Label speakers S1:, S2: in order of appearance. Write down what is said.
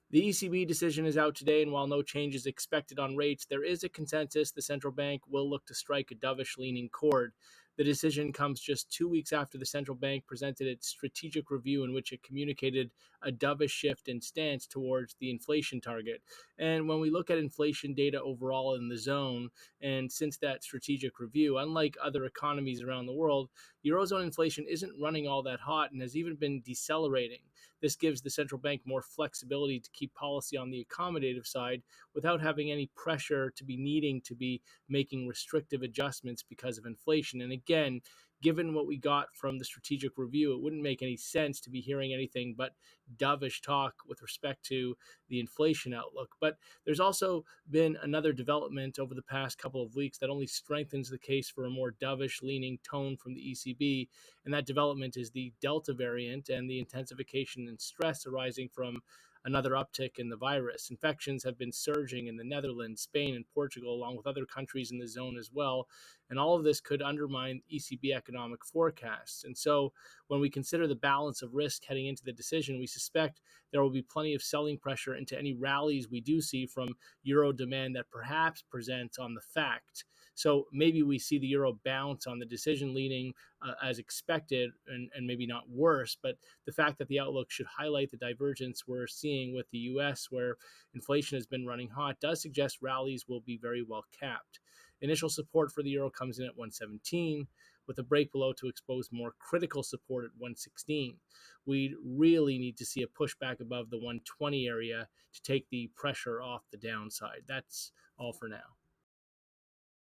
S1: The ECB decision is out today, and while no change is expected on rates, there is a consensus the central bank will look to strike a dovish-leaning chord. The decision comes just 2 weeks after the central bank presented its strategic review, in which it communicated a dovish shift in stance towards the inflation target. And when we look at inflation data overall in the zone, and since that strategic review, unlike other economies around the world, Eurozone inflation isn't running all that hot and has even been decelerating. This gives the central bank more flexibility to keep policy on the accommodative side without having any pressure to be needing to be making restrictive adjustments because of inflation. And again, given what we got from the strategic review, it wouldn't make any sense to be hearing anything but dovish talk with respect to the inflation outlook. But there's also been another development over the past couple of weeks that only strengthens the case for a more dovish leaning tone from the ECB. And that development is the Delta variant and the intensification in stress arising from another uptick in the virus. Infections have been surging in the Netherlands, Spain, and Portugal, along with other countries in the zone as well. And all of this could undermine ECB economic forecasts. And so when we consider the balance of risk heading into the decision, we suspect there will be plenty of selling pressure into any rallies we do see from euro demand that perhaps presents on the fact. So maybe we see the euro bounce on the decision leaning as expected and maybe not worse, but the fact that the outlook should highlight the divergence we're seeing with the US, where inflation has been running hot, does suggest rallies will be very well capped. Initial support for the euro comes in at 117, with a break below to expose more critical support at 116. We really need to see a pushback above the 120 area to take the pressure off the downside. That's all for now.